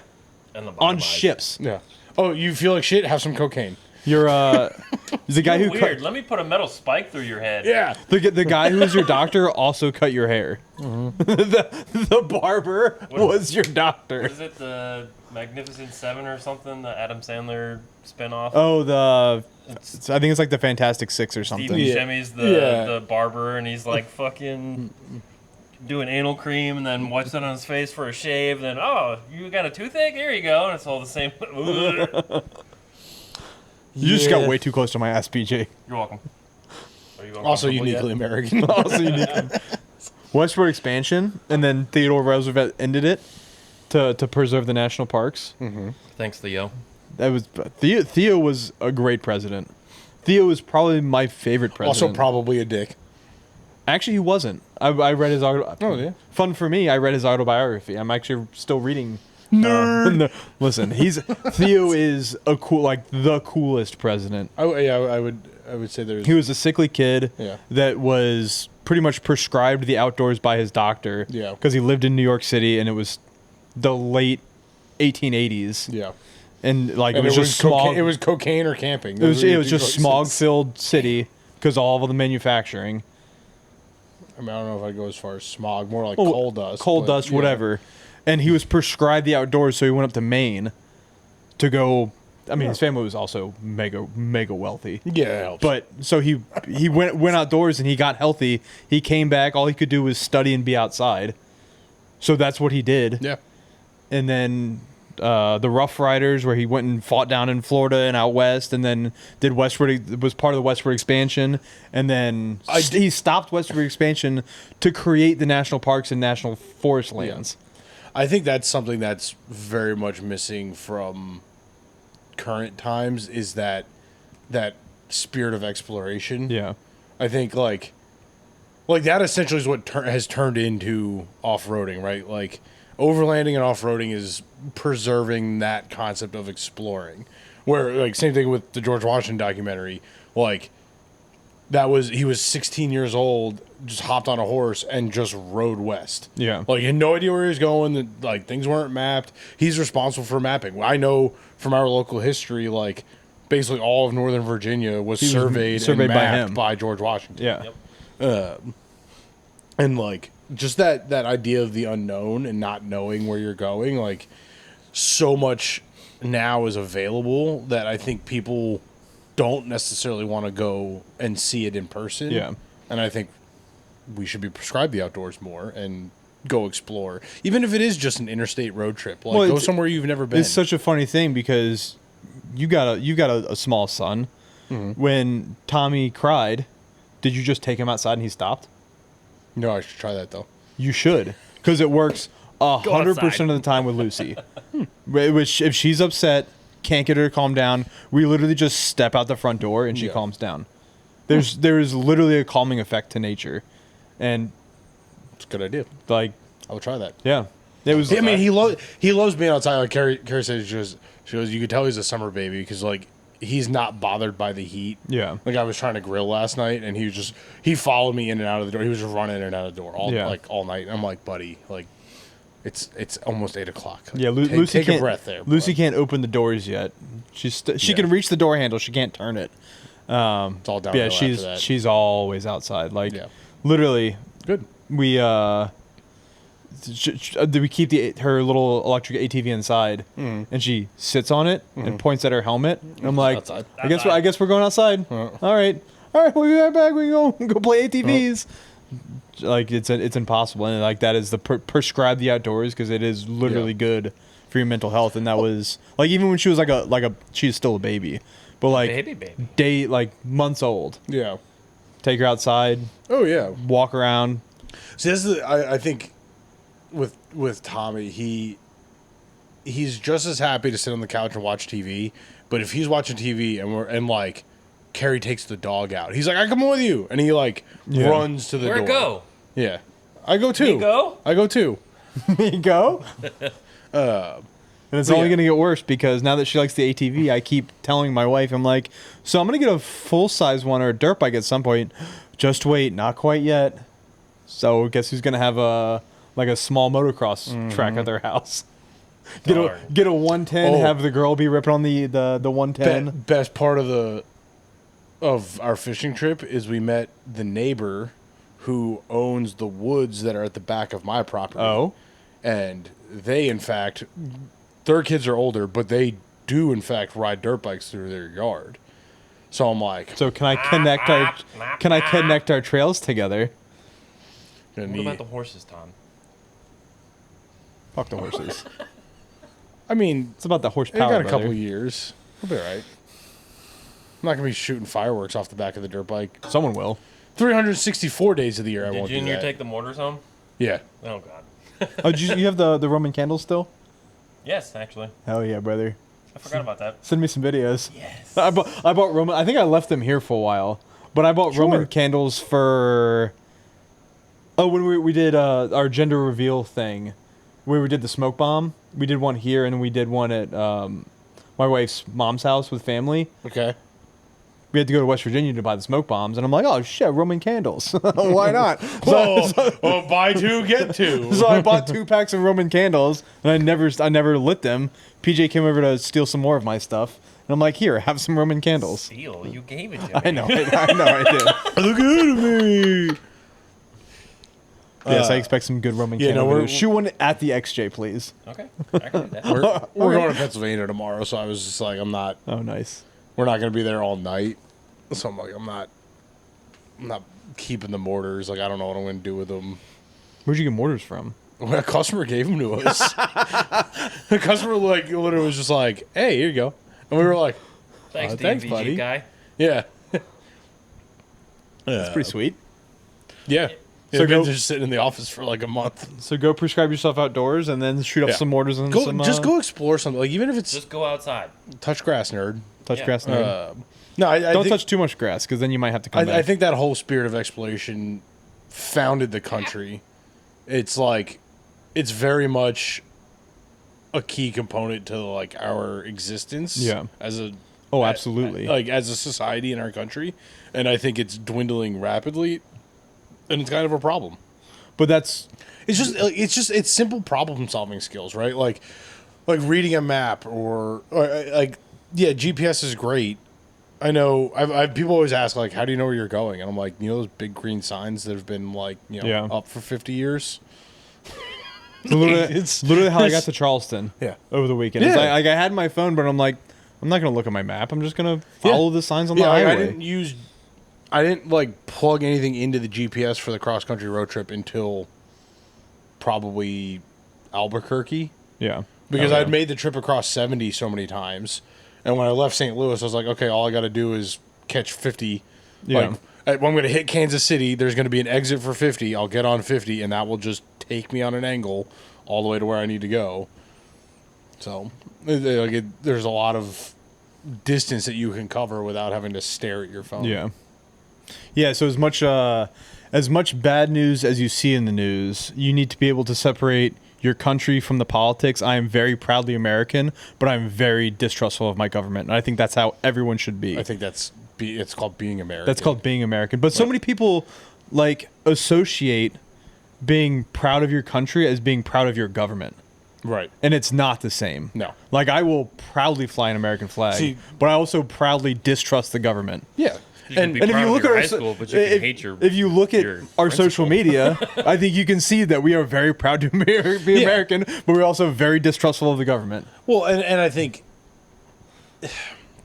And the on bottom ships. yeah. Oh, you feel like shit? Have some cocaine. You're the guy who Weird. cut, Let me put a metal spike through your head. Yeah. the guy who was your doctor also cut your hair. the barber was your doctor. What is it? The Magnificent Seven or something? The Adam Sandler spinoff? Oh, I think it's like the Fantastic Six or something. Steve Yeah. Buscemi's Yeah. the barber, and he's like fucking doing anal cream, and then wipes it on his face for a shave. And then, oh, you got a toothache? Here you go. And it's all the same. You just got way too close to my ass, PJ. You're welcome. Are you Also uncomfortable uniquely yet? American. Also unique. Westward expansion, and then Theodore Roosevelt ended it to preserve the national parks. Thanks, Theo. That was Theo was a great president. Theo was probably my favorite president. Also probably a dick. Actually, he wasn't. I read his auto. Oh, yeah. Fun for me. I read his autobiography. I'm actually still reading. Nerd. No, listen, Theo is the coolest president. I would say there's. He was a sickly kid Yeah. that was pretty much prescribed the outdoors by his doctor. Yeah. Because he lived in New York City, and it was the late 1880s. Yeah. And like And it was just smog. It was cocaine or camping. It was Those were your just choices. smog-filled city because all of the manufacturing. I mean, I don't know if I'd go as far as smog. More like Oh, coal dust. Coal but, dust, yeah. whatever. And he was prescribed the outdoors, so he went up to Maine to go. I mean, his family was also mega wealthy. Yeah, it helps. But so he went outdoors and he got healthy. He came back. All he could do was study and be outside. So that's what he did. yeah. And then the Rough Riders, where he went and fought down in Florida and out west, and then did westward. Was part of the westward expansion, and then he stopped westward expansion to create the national parks and national forest lands. I think that's something that's very much missing from current times is that spirit of exploration. Yeah. I think like that essentially is what has turned into off-roading, right? Like overlanding and off-roading is preserving that concept of exploring. Where like same thing with the George Washington documentary, like he was 16 years old, just hopped on a horse and just rode west. Yeah. Like he had no idea where he was going, like things weren't mapped. He's responsible for mapping. I know from our local history, like basically all of Northern Virginia was surveyed and by mapped him. by George Washington. Yeah. Yep. And like just that idea of the unknown and not knowing where you're going, like so much now is available that I think people don't necessarily want to go and see it in person. Yeah. And I think we should be prescribed the outdoors more and go explore, even if it is just an interstate road trip. Like go somewhere you've never been. It's such a funny thing because you got a small son. Mm-hmm. When Tommy cried, did you just take him outside and he stopped? No, I should try that though. You should, because it works 100% of the time with Lucy. Which, if she's upset, can't get her to calm down, we literally just step out the front door and she calms down. There is literally a calming effect to nature, and It's a good idea. like, I will try that. yeah, it was. I mean, he loves being outside. Like Carrie said, she goes, you could tell he's a summer baby because like he's not bothered by the heat. Yeah. Like I was trying to grill last night, and he followed me in and out of the door. He was just running in and out of the door all night. I'm like, buddy, like it's almost 8 o'clock. Like, Yeah, Lucy take can't, a breath there. Lucy bud. can't open the doors yet. She can reach the door handle. She can't turn it. It's all downhill. Yeah, after that. she's always outside. Like, Yeah. literally, Good. we we keep her little electric ATV inside, and she sits on it and points at her helmet. And I'm like, Outside. I guess we're going outside. All right, we'll be right back. We go play ATVs. Like it's impossible, and like that is the prescribe the outdoors because it is literally good for your mental health. And that was like even when she was like she's still a baby, but like baby. months old. Yeah. Take her outside, Oh yeah. walk around. See, this is I think with Tommy, he's just as happy to sit on the couch and watch TV. But if he's watching TV and like Carrie takes the dog out, he's like, "I come with you," and he like runs to the door. Where'd it go? Yeah, I go too. You go? I go too. Me go. And it's only going to get worse because now that she likes the ATV, I keep telling my wife, I'm like, so I'm going to get a full-size one or a dirt bike at some point. Just wait, not quite yet. So guess who's going to have a small motocross track at their house? Get a 110, have the girl be ripping on the 110. Best part of our fishing trip is we met the neighbor who owns the woods that are at the back of my property. Oh. And they, in fact, their kids are older, but they do, in fact, ride dirt bikes through their yard. So I'm like, So can I connect our trails together? What about the horses, Tom? Fuck the horses. I mean, It's about the they horsepower. got a brother. couple of years. We'll be all right. I'm not going to be shooting fireworks off the back of the dirt bike. Someone will. 364 days of the year I Did won't do Junior that. take the mortars home? Yeah. Oh God. Oh, you have the Roman candles still? Yes, actually. Hell yeah, brother. I forgot about that. Send me some videos. Yes. I bought Roman. I think I left them here for a while, but I bought Roman candles for. Oh, when we did our gender reveal thing, where we did the smoke bomb. We did one here, and we did one at my wife's mom's house with family. Okay. We had to go to West Virginia to buy the smoke bombs, and I'm like, oh shit, Roman candles. Why not? Buy two, get two. So I bought 2 packs of Roman candles, and I never lit them. PJ came over to steal some more of my stuff, and I'm like, here, have some Roman candles. Steal. You gave it to me. I know, I did. Look at me. Yes, I expect some good Roman candle we're- videos. Shoot one at the XJ, please. Okay, I can do that. We're going to Pennsylvania tomorrow, so I was just like, I'm not. Oh, nice. We're not going to be there all night, so I'm like, I'm not keeping the mortars. Like, I don't know what I'm going to do with them. Where'd you get mortars from? Well, a customer gave them to us. The customer like literally was just like, "Hey, here you go," and we were like, Thanks, thanks, DMVG buddy. guy. "Yeah, That's pretty sweet. yeah." So So go- just sitting in the office for like a month. So go prescribe yourself outdoors and then shoot up Yeah. some mortars and Go, some... just go explore something. Like even if it's Just go outside. touch grass, nerd. touch Yeah. grass. Nerd. No, I Don't think, touch too much grass because then you might have to come back. I think that whole spirit of exploration founded the country. It's like, it's very much a key component to like our existence. Yeah. As a Oh, absolutely. like as a society in our country, and I think it's dwindling rapidly, and it's kind of a problem. But that's... It's simple problem solving skills, right? Like reading a map or like yeah, GPS is great. I know I've people always ask like, how do you know where you're going? And I'm like, you know those big green signs that have been like Yeah. up for 50 years. It's literally how I got to Charleston. Yeah. Over the weekend. It's Yeah. like I had my phone, but I'm like, I'm not gonna look at my map. I'm just gonna follow the signs on the Yeah, highway. I didn't like plug anything into the GPS for the cross country road trip until probably Albuquerque. Yeah. Because Oh, yeah. I'd made the trip across 70 so many times. And when I left St. Louis, I was like, okay, all I got to do is catch 50. Yeah. Like, when I'm going to hit Kansas City, there's going to be an exit for 50. I'll get on 50, and that will just take me on an angle all the way to where I need to go. So, there's a lot of distance that you can cover without having to stare at your phone. Yeah. Yeah, so as much bad news as you see in the news, you need to be able to separate your country from the politics. I am very proudly American, but I'm very distrustful of my government. And I think that's how everyone should be. I think it's called being American. That's called being American. But so many people like associate being proud of your country as being proud of your government. Right. And it's not the same. No. Like I will proudly fly an American flag, See- but I also proudly distrust the government. Yeah. You can be And if proud you of look your at high school, but you can hate your. if you look at your our social principal. media, I think you can see that we are very proud to be Yeah. American, but we're also very distrustful of the government. Well, and I think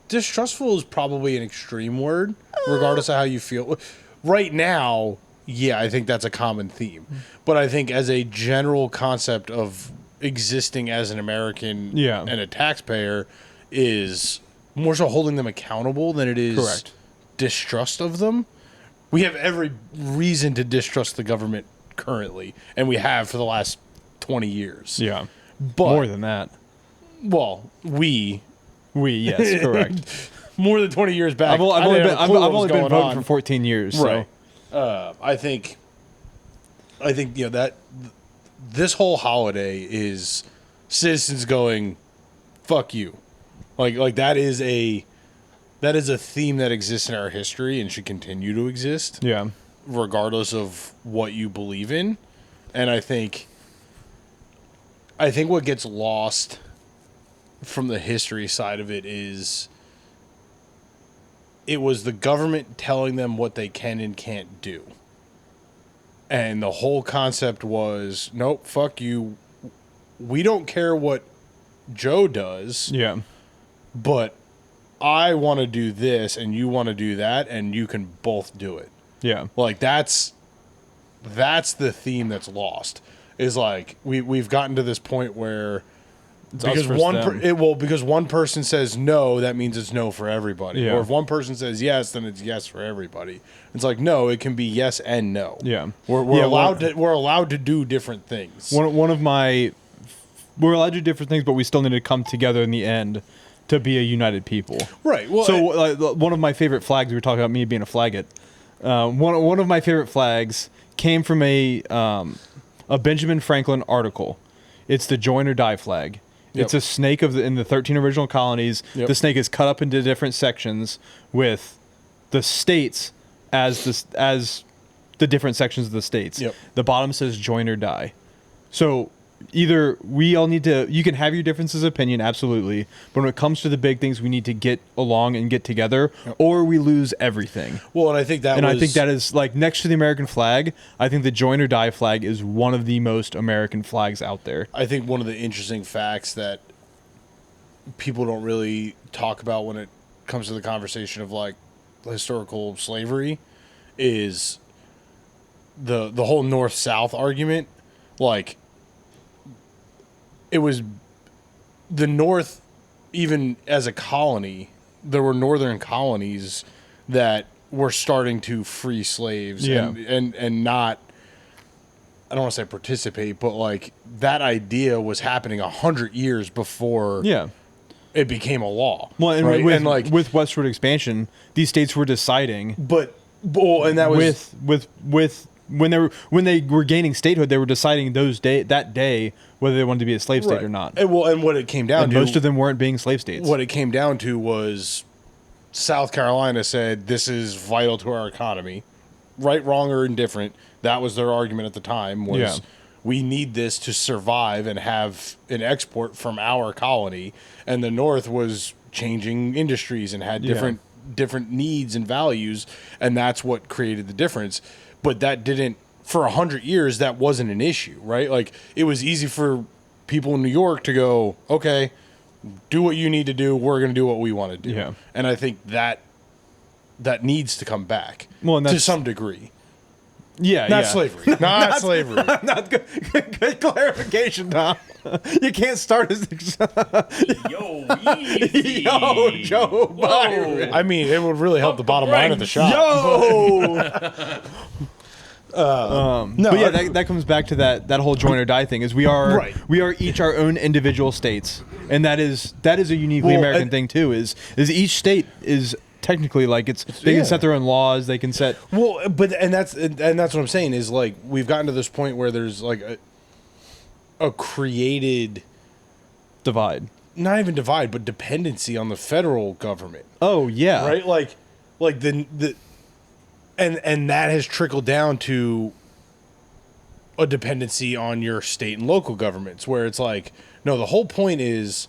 distrustful is probably an extreme word, regardless of how you feel. Right now, yeah, I think that's a common theme. But I think as a general concept of existing as an American Yeah. and a taxpayer is more so holding them accountable than it is Correct. distrust of them. We have every reason to distrust the government currently, and we have for the last 20 years. Yeah, But, more than that. well, we Yes, correct. more than 20 years back. I've only I didn't been, have a I've clue what only was been going voting on. for 14 years. Right. So. I think that this whole holiday is citizens going, "Fuck you," like that is a theme that exists in our history and should continue to exist, Yeah. regardless of what you believe in. And I think what gets lost from the history side of it is it was the government telling them what they can and can't do. And the whole concept was, nope, fuck you. We don't care what Joe does, Yeah. but I want to do this and you want to do that, and you can both do it. Yeah. Like that's the theme that's lost. Is like we've gotten to this point where because because one person says no, that means it's no for everybody. Yeah. Or if one person says yes, then it's yes for everybody. It's like no, it can be yes and no. Yeah. We're Yeah, allowed to do different things. We're allowed to do different things, but we still need to come together in the end to be a united people. Right. Well, So one of my favorite flags, we were talking about me being a flagget. One of my favorite flags came from a Benjamin Franklin article. It's the join or die flag. Yep. It's a snake in the 13 original colonies. Yep. The snake is cut up into different sections with the states as the different sections of the states. Yep. The bottom says join or die. So either we all need to, you can have your differences of opinion, absolutely, but when it comes to the big things, we need to get along and get together, or we lose everything. Well, and I think that I think that is, like, next to the American flag, I think the join or die flag is one of the most American flags out there. I think one of the interesting facts that people don't really talk about when it comes to the conversation of, like, historical slavery is the whole North-South argument. Like, it was the North, even as a colony, there were northern colonies that were starting to free slaves and not, I don't want to say participate, but like that idea was happening 100 years before it became a law. Well, and, right? with, like, with westward expansion, these states were deciding, and that was with when they were gaining statehood, they were deciding that day whether they wanted to be a slave state or not. And what it came down and to, most of them weren't being slave states. What it came down to was South Carolina said this is vital to our economy, right, wrong, or indifferent. That was their argument at the time. Was we need this to survive and have an export from our colony, and the North was changing industries and had different needs and values, and that's what created the difference. But that didn't, for 100 years, that wasn't an issue, right? Like, it was easy for people in New York to go, okay, do what you need to do, we're going to do what we want to do. Yeah. And I think that needs to come back to some degree. Not slavery. Not slavery. Not good clarification, Tom. You can't start as Yo, easy. Yo, Joe Byron. I mean, it would really help the bottom line of the shop. Yo. No, but yeah, that comes back to that whole join or die thing. Is we are each our own individual states, and that is a uniquely American thing too. Is each state is technically, like, they can set their own laws. They can set and that's what I'm saying is, like, we've gotten to this point where there's like a created divide, not even divide, but dependency on the federal government. Oh yeah, right. Like the and that has trickled down to a dependency on your state and local governments, where it's like, no, the whole point is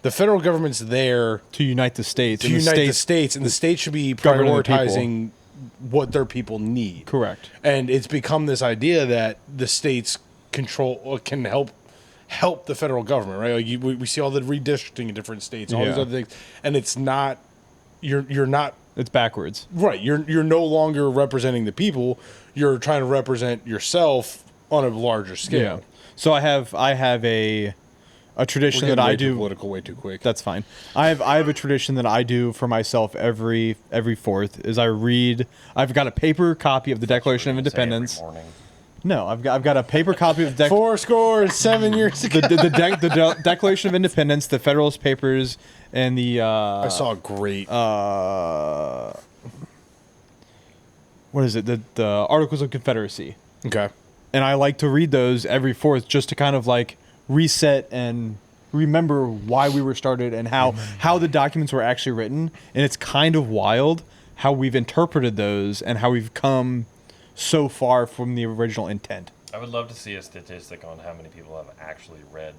the federal government's there to unite the states. And the states should be prioritizing what their people need. Correct. And it's become this idea that the states can help the federal government, right? Like we see all the redistricting in different states, all these other things, and it's not. You're not. It's backwards. Right. You're no longer representing the people. You're trying to represent yourself on a larger scale. Yeah. So I have a tradition that I do. Political way too quick. That's fine. I have a tradition that I do for myself every Fourth. Is I've got a paper copy of the Declaration of Independence. Every morning. No, I've got a paper copy of the 7 years ago. the Declaration of Independence, the Federalist Papers, and the I saw a great what is it? The Articles of Confederacy. Okay. And I like to read those every Fourth just to kind of like reset and remember why we were started and how the documents were actually written. And it's kind of wild how we've interpreted those and how we've come so far from the original intent. I would love to see a statistic on how many people have actually read,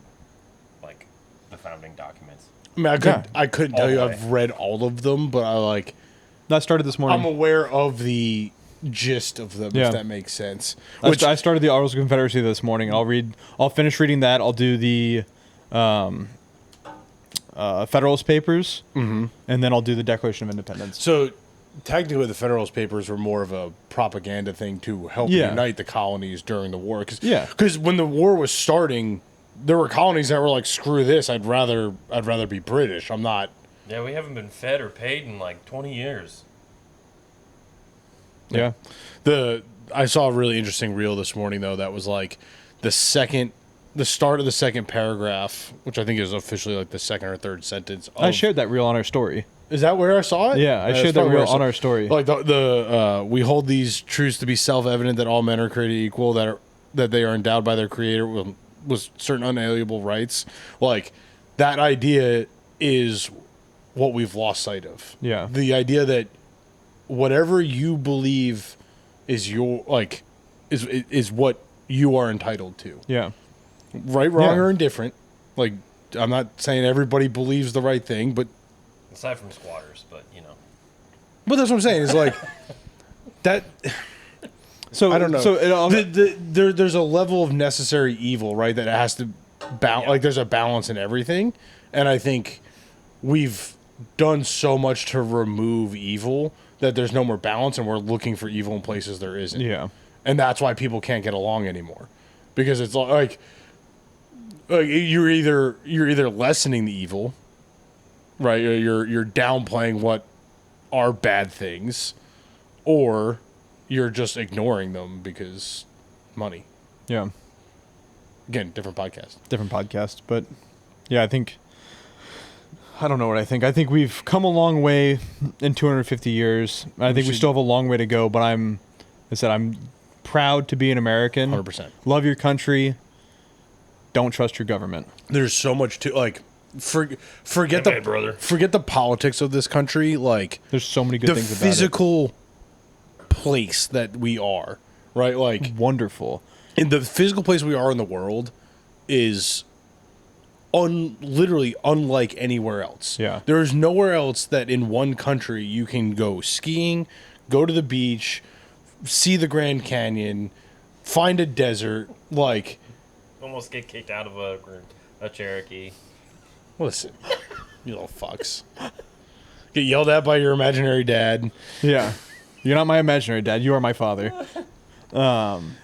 like, the founding documents. I mean, I couldn't tell you I've read all of them, but that started this morning. I'm aware of the gist of them, if that makes sense. I started the Articles of Confederacy this morning. I'll finish reading that. I'll do the Federalist Papers, and then I'll do the Declaration of Independence. So technically the Federalist Papers were more of a propaganda thing to help unite the colonies during the war. Because when the war was starting, there were colonies that were like, screw this, I'd rather be British. I'm not. Yeah, we haven't been fed or paid in like 20 years. Yeah. I saw a really interesting reel this morning, though, that was like the start of the second paragraph, which I think is officially like the second or third sentence. I shared that reel on our story. Is that where I saw it? Yeah, I shared that reel on our story. Like we hold these truths to be self-evident that all men are created equal, that they are endowed by their Creator with certain unalienable rights. Like, that idea is what we've lost sight of. Yeah. The idea that whatever you believe is is what you are entitled to. Yeah. Right, wrong, Yeah. or indifferent. Like, I'm not saying everybody believes the right thing, but Aside from squatters, but you know. that's what I'm saying. Is like that. So I don't know. So it all, There's a level of necessary evil, right? That has to Yeah. like there's a balance in everything, and I think we've done so much to remove evil that there's no more balance, and we're looking for evil in places there isn't. yeah. And that's why people can't get along anymore, because it's like you're either lessening the evil, right? Or you're downplaying what are bad things, or you're just ignoring them because money. Yeah. Again, different podcast. Different podcast, but yeah, I don't know what I think. I think we've come a long way in 250 years. I think we still have a long way to go, but I'm proud to be an American. 100%. Love your country. Don't trust your government. There's so much to like. Forget Okay, brother. forget the politics of this country. Like There's so many good the things about physical place that we are, right? Like it. Wonderful. in the physical place we are in the world is literally unlike anywhere else. Yeah. There is nowhere else that in one country you can go skiing, go to the beach, see the Grand Canyon, find a desert. Like, Almost get kicked out of a Cherokee. listen, you little fucks. Get yelled at by your imaginary dad. Yeah. You're not my imaginary dad. You are my father.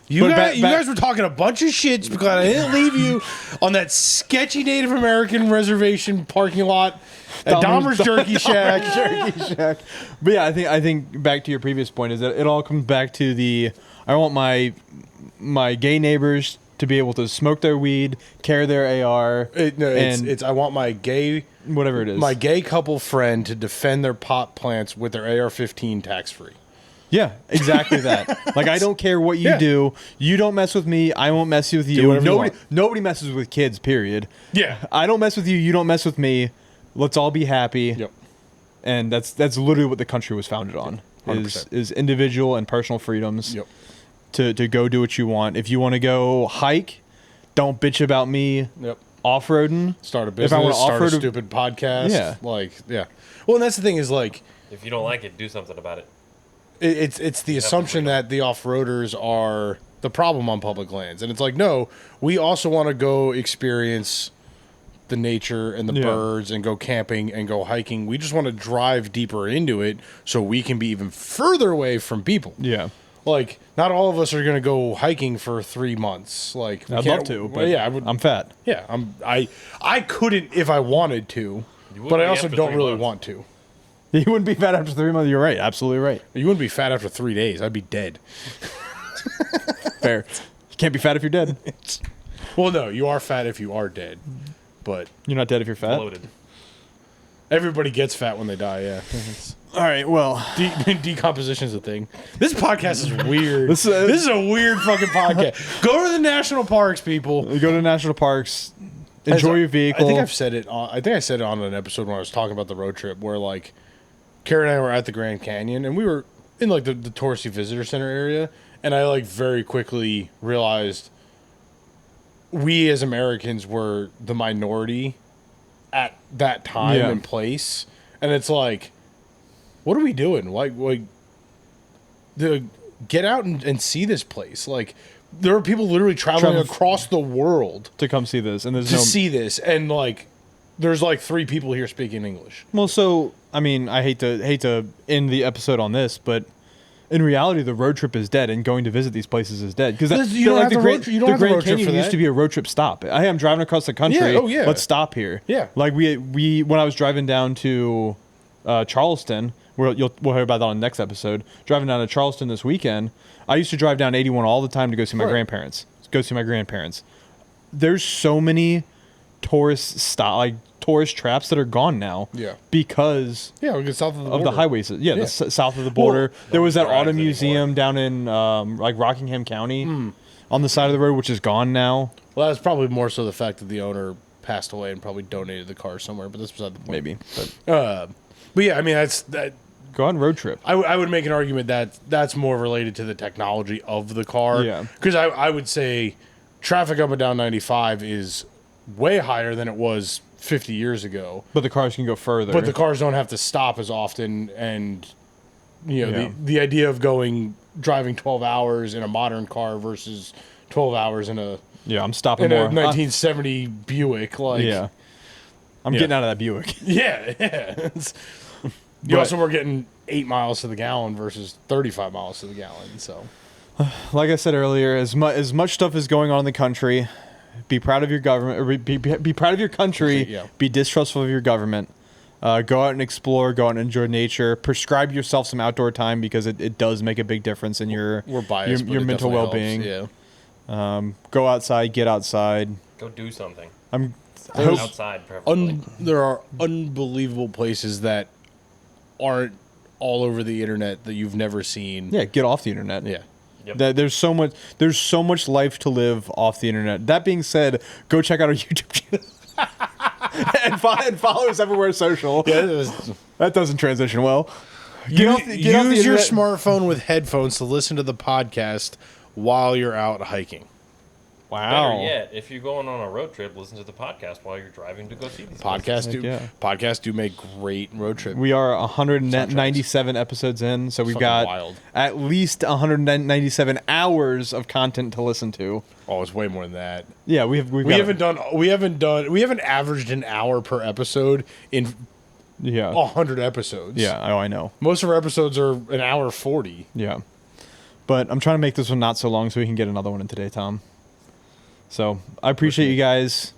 You guys were talking a bunch of shit because I didn't leave you on that sketchy Native American reservation parking lot at Dahmer's Jerky Shack. Jerky Shack. But yeah, I think back to your previous point is that it all comes back to I want my gay neighbors to be able to smoke their weed, carry their AR, It's I want my gay whatever it is. my gay couple friend to defend their pot plants with their AR-15 tax-free. Yeah, exactly that. Like, I don't care what you Yeah. do. You don't mess with me. I won't mess with you. whatever you want. Nobody messes with kids, period. Yeah. I don't mess with you. You don't mess with me. Let's all be happy. Yep. And that's literally what the country was founded on. 100%. Is individual and personal freedoms. Yep. To go do what you want. If you want to go hike, don't bitch about me Yep. off-roading. Start a If I business, wanna start a offer to- stupid podcast. Yeah. Like, yeah. Well, and that's the thing is, like, If you don't like it, do something about it. it's the assumption that the off-roaders are the problem on public lands. And it's like, no, we also want to go experience the nature and the Yeah. birds and go camping and go hiking. We just want to drive deeper into it so we can be even further away from people. Yeah. Like, not all of us are going to go hiking for 3 months. Like, we I'd can't- love to, well, but yeah, I would. I'm fat. Yeah, I couldn't if I wanted to, You would but I be also after don't 3 really months. want to. You wouldn't be fat after 3 months. You're right. Absolutely right. You wouldn't be fat after 3 days. I'd be dead. Fair. You can't be fat if you're dead. Well, no, you are fat if you are dead, but You're not dead if you're fat. Bloated. everybody gets fat when they die. Yeah, All right. Well, decomposition is a thing. This podcast is weird. This This is- is a weird fucking podcast. Go to the national parks, people. you go to national parks, enjoy your vehicle. I think I've said it. I think I said it on an episode when I was talking about the road trip, where like Karen and I were at the Grand Canyon, and we were in like the touristy visitor center area, and I like very quickly realized we as Americans were the minority at that time Yeah. and place, and it's like, what are we doing? Like get out and see this place. Like, there are people literally traveling across the world to come see this, and there's to no. see this, and like there's like 3 people here speaking English. Well, so I mean, I hate to end the episode on this, but in reality, the road trip is dead, and going to visit these places is dead because You don't have to road trip- you don't the have to Grand road trip Canyon for used that. to be a road trip stop. Hey, I'm driving across the country. Yeah, oh, yeah. Let's stop here. Yeah. Like we when I was driving down to Charleston, we'll hear about that on the next episode. Driving down to Charleston this weekend, I used to drive down 81 all the time to go see my Right. grandparents. Go see my grandparents. There's so many tourist traps that are gone now. Yeah. Because Yeah, we get south of the of border. the highways. Yeah, Yeah. south of the border. There was that drives auto anymore. museum down in like Rockingham County on the side of the road, which is gone now. Well, that's probably more so the fact that the owner passed away and probably donated the car somewhere. But that's beside the point. Maybe. But But yeah, I mean that. go on road trip. I would make an argument that that's more related to the technology of the car. Yeah. Because I would say traffic up and down 95 is way higher than it was 50 years ago. But the cars can go further. But the cars don't have to stop as often, and Yeah. the idea of driving 12 hours in a modern car versus 12 hours in a I'm stopping in a more. 1970 Buick, like Yeah. I'm getting out of that Buick. yeah. It's- you But- also were getting 8 miles to the gallon versus 35 miles to the gallon. So Like I said earlier, as much stuff is going on in the country, be proud of your government, or be proud of your country. Yeah. Be distrustful of your government. Go out and explore. Go out and enjoy nature. Prescribe yourself some outdoor time because it does make a big difference in your we're biased, your but it mental definitely well-being. helps, Yeah. Go outside. Get outside. Go do something. I hope- Outside, preferably. There are unbelievable places that aren't all over the internet that you've never seen. Yeah, get off the internet. Yeah. Yep. There's so much life to live off the internet. That being said, go check out our YouTube channel and follow us everywhere social. That doesn't transition well. Get off the Use your internet. smartphone with headphones to listen to the podcast while you're out hiking. Wow. Better yet, if you're going on a road trip, listen to the podcast while you're driving to go see these Podcasts places. podcasts do make great road trip. We are 197 episodes in, so we've Fucking got wild. at least 197 hours of content to listen to. Oh, it's way more than that. Yeah, we haven't averaged an hour per episode in Yeah. 100 episodes. Yeah, I know. Most of our episodes are an hour 40. Yeah. But I'm trying to make this one not so long so we can get another one in today, Tom. So I appreciate you guys.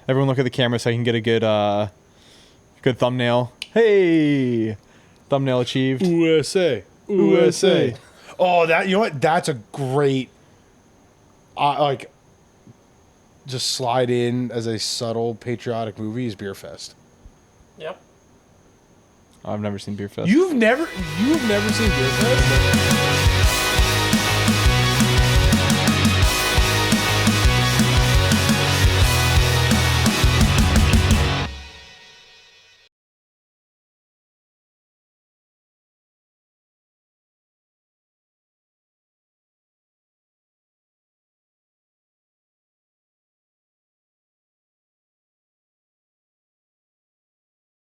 Everyone look at the camera so I can get a good thumbnail. Hey! Thumbnail achieved. USA. USA. Oh, you know what? That's a great, just slide in as a subtle patriotic movie is Beer Fest. Yep. I've never seen Beer Fest. You've never seen Beer Fest?